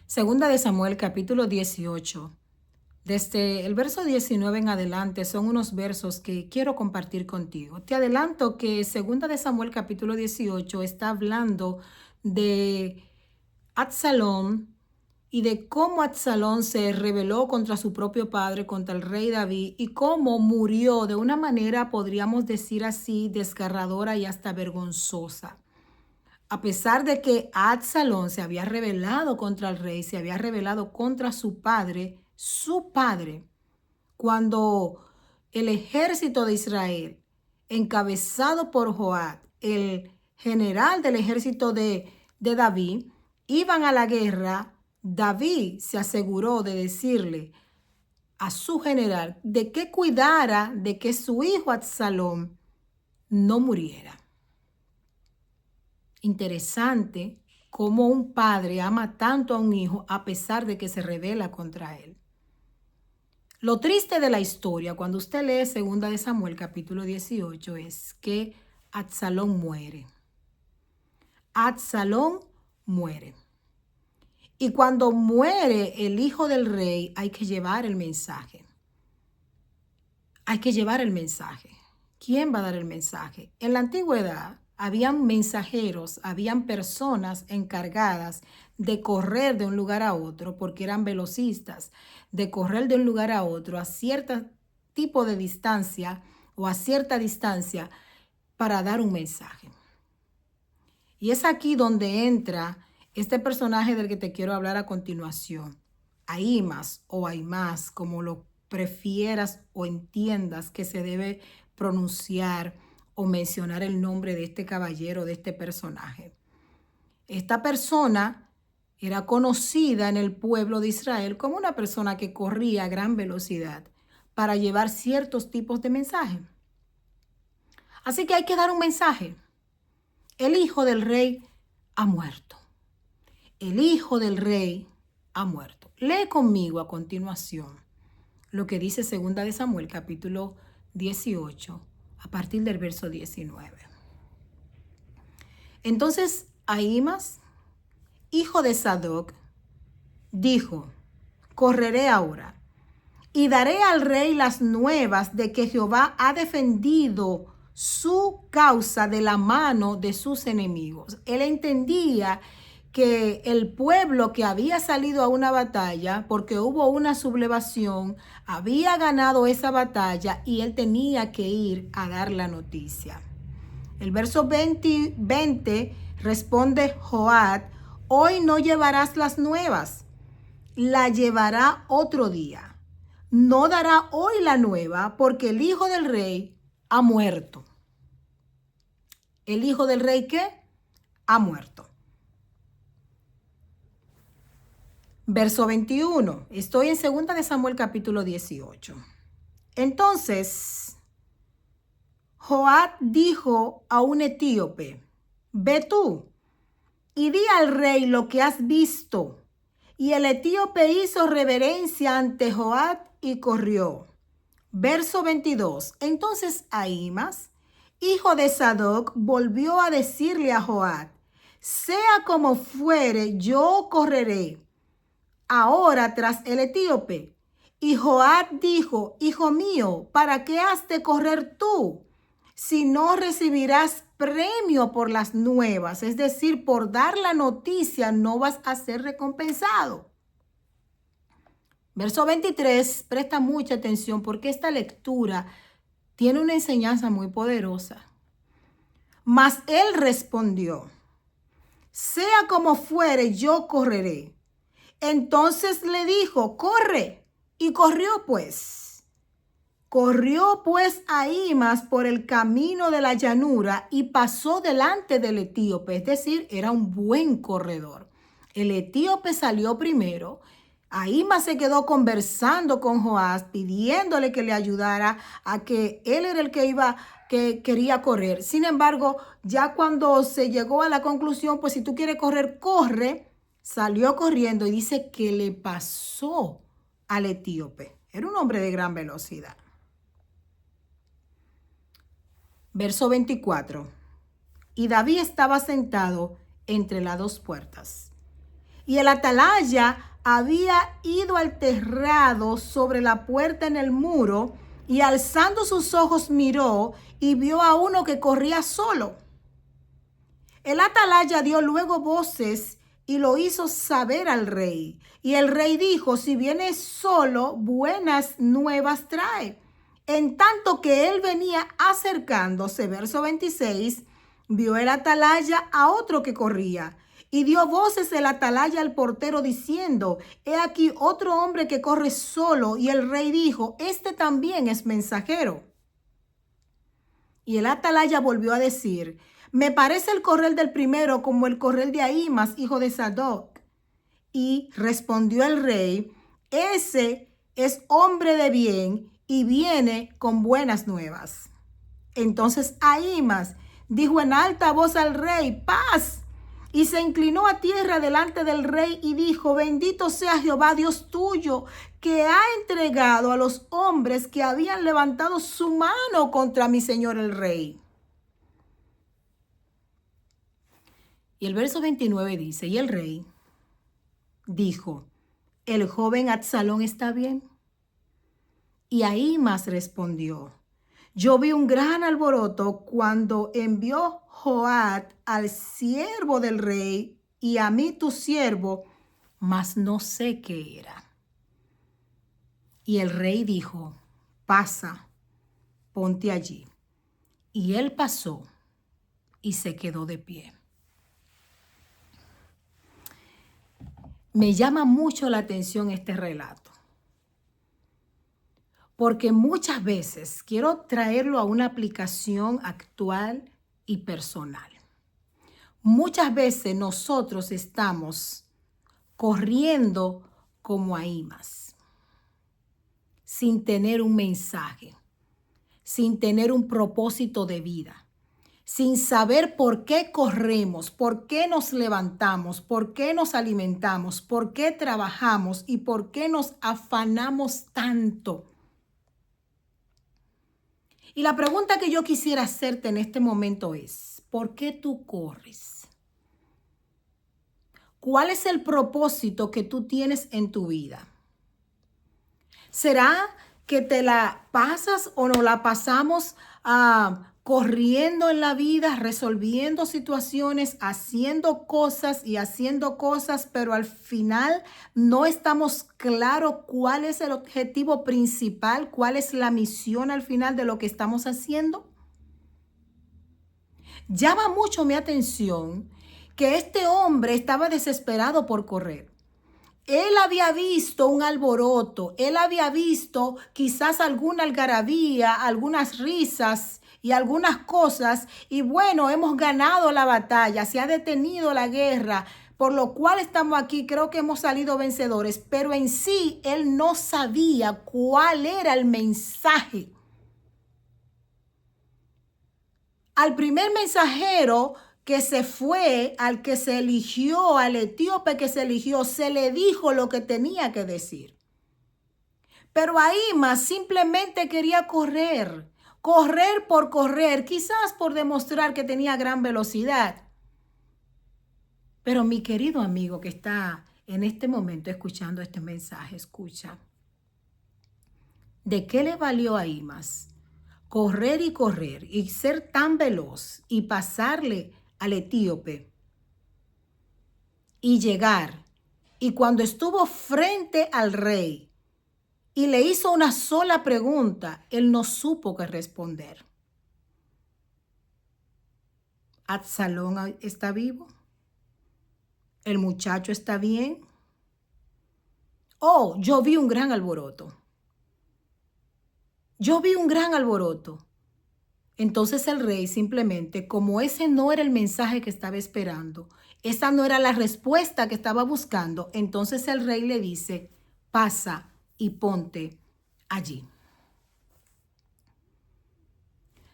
Segunda de Samuel, capítulo 18. Desde el verso 19 en adelante son unos versos que quiero compartir contigo. Te adelanto que Segunda de Samuel, capítulo 18 está hablando de Absalón y de cómo Absalón se rebeló contra su propio padre, contra el rey David, y cómo murió de una manera, podríamos decir así, desgarradora y hasta vergonzosa. A pesar de que Absalón se había rebelado contra el rey, se había rebelado contra su padre, cuando el ejército de Israel, encabezado por Joab, el general del ejército de David, iban a la guerra, David se aseguró de decirle a su general de que cuidara de que su hijo Absalón no muriera. Interesante cómo un padre ama tanto a un hijo a pesar de que se rebela contra él. Lo triste de la historia, cuando usted lee 2 de Samuel capítulo 18, es que Absalón muere. Absalón muere. Y cuando muere el hijo del rey, hay que llevar el mensaje. Hay que llevar el mensaje. ¿Quién va a dar el mensaje? En la antigüedad habían mensajeros, habían personas encargadas de correr de un lugar a otro, porque eran velocistas, de correr de un lugar a otro a cierto tipo de distancia o a cierta distancia para dar un mensaje. Y es aquí donde entra este personaje del que te quiero hablar a continuación, Ahimaas o Ahimaas, como lo prefieras o entiendas que se debe pronunciar o mencionar el nombre de este caballero, de este personaje. Esta persona era conocida en el pueblo de Israel como una persona que corría a gran velocidad para llevar ciertos tipos de mensajes. Así que hay que dar un mensaje. El hijo del rey ha muerto. El hijo del rey ha muerto. Lee conmigo a continuación lo que dice 2 de Samuel capítulo 18 a partir del verso 19. Entonces Ahimaas, hijo de Sadoc, dijo: correré ahora y daré al rey las nuevas de que Jehová ha defendido su causa de la mano de sus enemigos. Él entendía que el pueblo que había salido a una batalla, porque hubo una sublevación, había ganado esa batalla y él tenía que ir a dar la noticia. El verso 20 responde Joab: hoy no llevarás las nuevas, la llevará otro día. No dará hoy la nueva, porque el hijo del rey ha muerto. ¿El hijo del rey qué? Ha muerto. Verso 21. Estoy en 2 de Samuel capítulo 18. Entonces, Joab dijo a un etíope: ve tú y di al rey lo que has visto. Y el etíope hizo reverencia ante Joab y corrió. Verso 22. Entonces Ahimaas, hijo de Sadoc, volvió a decirle a Joab: sea como fuere, yo correré ahora tras el etíope. Y Joab dijo: hijo mío, ¿para qué has de correr tú? Si no recibirás premio por las nuevas, es decir, por dar la noticia, no vas a ser recompensado. Verso 23, presta mucha atención porque esta lectura tiene una enseñanza muy poderosa. Mas él respondió: sea como fuere, yo correré. Entonces le dijo: corre. Y corrió pues. Corrió pues Ahimaas por el camino de la llanura y pasó delante del etíope, es decir, era un buen corredor. El etíope salió primero. Ahimaas se quedó conversando con Joab, pidiéndole que le ayudara, a que él era el que quería correr. Sin embargo, ya cuando se llegó a la conclusión, pues si tú quieres correr, corre, salió corriendo y dice que le pasó al etíope. Era un hombre de gran velocidad. Verso 24. Y David estaba sentado entre las dos puertas. Y el atalaya había ido al terrado sobre la puerta en el muro, y alzando sus ojos miró y vio a uno que corría solo. El atalaya dio luego voces y lo hizo saber al rey. Y el rey dijo: si viene solo, buenas nuevas trae. En tanto que él venía acercándose, verso 26, vio el atalaya a otro que corría. Y dio voces el atalaya al portero diciendo: he aquí otro hombre que corre solo. Y el rey dijo: este también es mensajero. Y el atalaya volvió a decir: me parece el correr del primero como el correr de Ahimaas, hijo de Sadoc. Y respondió el rey: ese es hombre de bien y viene con buenas nuevas. Entonces Ahimaas dijo en alta voz al rey: paz. Y se inclinó a tierra delante del rey y dijo: bendito sea Jehová Dios tuyo, que ha entregado a los hombres que habían levantado su mano contra mi señor el rey. Y el verso 29 dice: y el rey dijo: ¿el joven Absalón está bien? Y Ahimaas respondió: yo vi un gran alboroto cuando envió Joab al siervo del rey y a mí tu siervo, mas no sé qué era. Y el rey dijo: pasa, ponte allí. Y él pasó y se quedó de pie. Me llama mucho la atención este relato, porque muchas veces quiero traerlo a una aplicación actual y personal. Muchas veces nosotros estamos corriendo como Ahimaas, sin tener un mensaje, sin tener un propósito de vida, sin saber por qué corremos, por qué nos levantamos, por qué nos alimentamos, por qué trabajamos y por qué nos afanamos tanto. Y la pregunta que yo quisiera hacerte en este momento es: ¿por qué tú corres? ¿Cuál es el propósito que tú tienes en tu vida? ¿Será que te la pasas o no la pasamos corriendo en la vida, resolviendo situaciones, haciendo cosas, pero al final no estamos claros cuál es el objetivo principal, cuál es la misión al final de lo que estamos haciendo? Llama mucho mi atención que este hombre estaba desesperado por correr. Él había visto un alboroto, él había visto quizás alguna algarabía, algunas risas y algunas cosas. Y bueno, hemos ganado la batalla, se ha detenido la guerra, por lo cual estamos aquí, creo que hemos salido vencedores. Pero en sí, él no sabía cuál era el mensaje. Al primer mensajero que se fue, al que se eligió, al etíope que se eligió, se le dijo lo que tenía que decir. Pero Ahimaas simplemente quería correr, correr por correr, quizás por demostrar que tenía gran velocidad. Pero mi querido amigo que está en este momento escuchando este mensaje, escucha. ¿De qué le valió a Ahimaas correr y ser tan veloz y pasarle al etíope y llegar? Y cuando estuvo frente al rey y le hizo una sola pregunta, él no supo qué responder. ¿Absalón está vivo? ¿El muchacho está bien? Oh, yo vi un gran alboroto. Yo vi un gran alboroto. Entonces el rey simplemente, como ese no era el mensaje que estaba esperando, esa no era la respuesta que estaba buscando, entonces el rey le dice: pasa y ponte allí.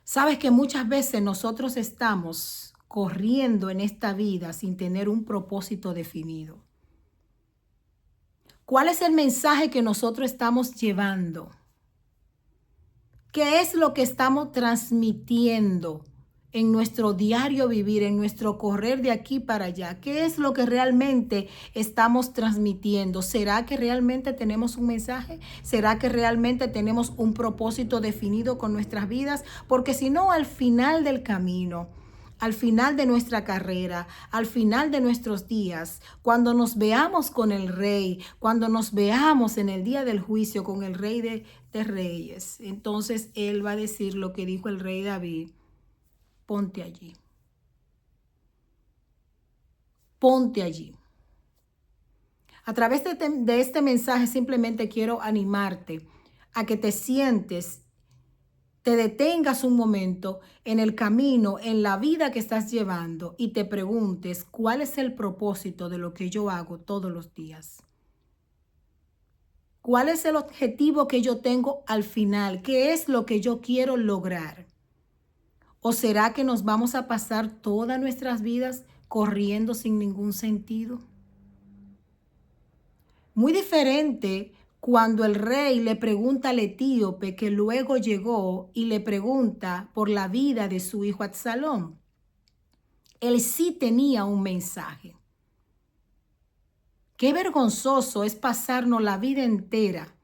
Sabes que muchas veces nosotros estamos corriendo en esta vida sin tener un propósito definido. ¿Cuál es el mensaje que nosotros estamos llevando? ¿Qué es lo que estamos transmitiendo en nuestro diario vivir, en nuestro correr de aquí para allá? ¿Qué es lo que realmente estamos transmitiendo? ¿Será que realmente tenemos un mensaje? ¿Será que realmente tenemos un propósito definido con nuestras vidas? Porque si no, al final del camino, al final de nuestra carrera, al final de nuestros días, cuando nos veamos con el Rey, cuando nos veamos en el día del juicio con el Rey de Reyes, entonces Él va a decir lo que dijo el Rey David: ponte allí, ponte allí. A través de este mensaje simplemente quiero animarte a que te sientes, te detengas un momento en el camino, en la vida que estás llevando y te preguntes cuál es el propósito de lo que yo hago todos los días. ¿Cuál es el objetivo que yo tengo al final? ¿Qué es lo que yo quiero lograr? ¿O será que nos vamos a pasar todas nuestras vidas corriendo sin ningún sentido? Muy diferente cuando el rey le pregunta al etíope que luego llegó y le pregunta por la vida de su hijo Absalón. Él sí tenía un mensaje. Qué vergonzoso es pasarnos la vida entera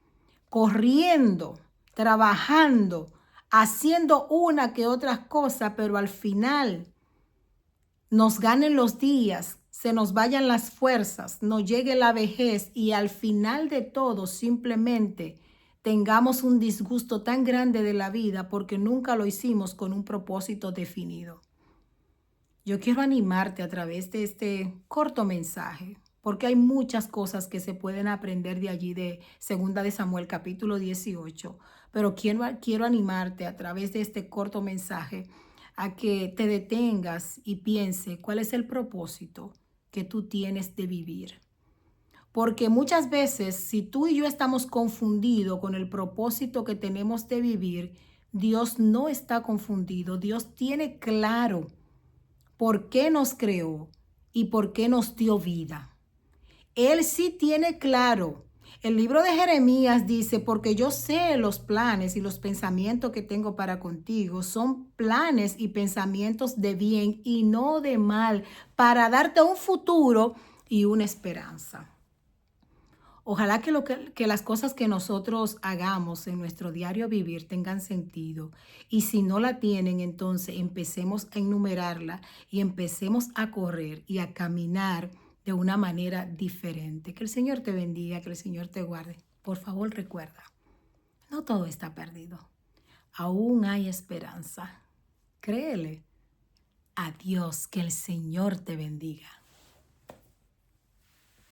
corriendo, trabajando, haciendo una que otra cosa, pero al final nos ganen los días, se nos vayan las fuerzas, nos llegue la vejez y al final de todo simplemente tengamos un disgusto tan grande de la vida porque nunca lo hicimos con un propósito definido. Yo quiero animarte a través de este corto mensaje, porque hay muchas cosas que se pueden aprender de allí de Segunda de Samuel capítulo 18, pero quiero animarte a través de este corto mensaje a que te detengas y piense cuál es el propósito que tú tienes de vivir. Porque muchas veces, si tú y yo estamos confundidos con el propósito que tenemos de vivir, Dios no está confundido. Dios tiene claro por qué nos creó y por qué nos dio vida. Él sí tiene claro. El libro de Jeremías dice: porque yo sé los planes y los pensamientos que tengo para contigo. Son planes y pensamientos de bien y no de mal, para darte un futuro y una esperanza. Ojalá que las cosas que nosotros hagamos en nuestro diario vivir tengan sentido. Y si no la tienen, entonces empecemos a enumerarla y empecemos a correr y a caminar de una manera diferente. Que el Señor te bendiga, que el Señor te guarde. Por favor, recuerda, no todo está perdido. Aún hay esperanza. Créele. Adiós, que el Señor te bendiga.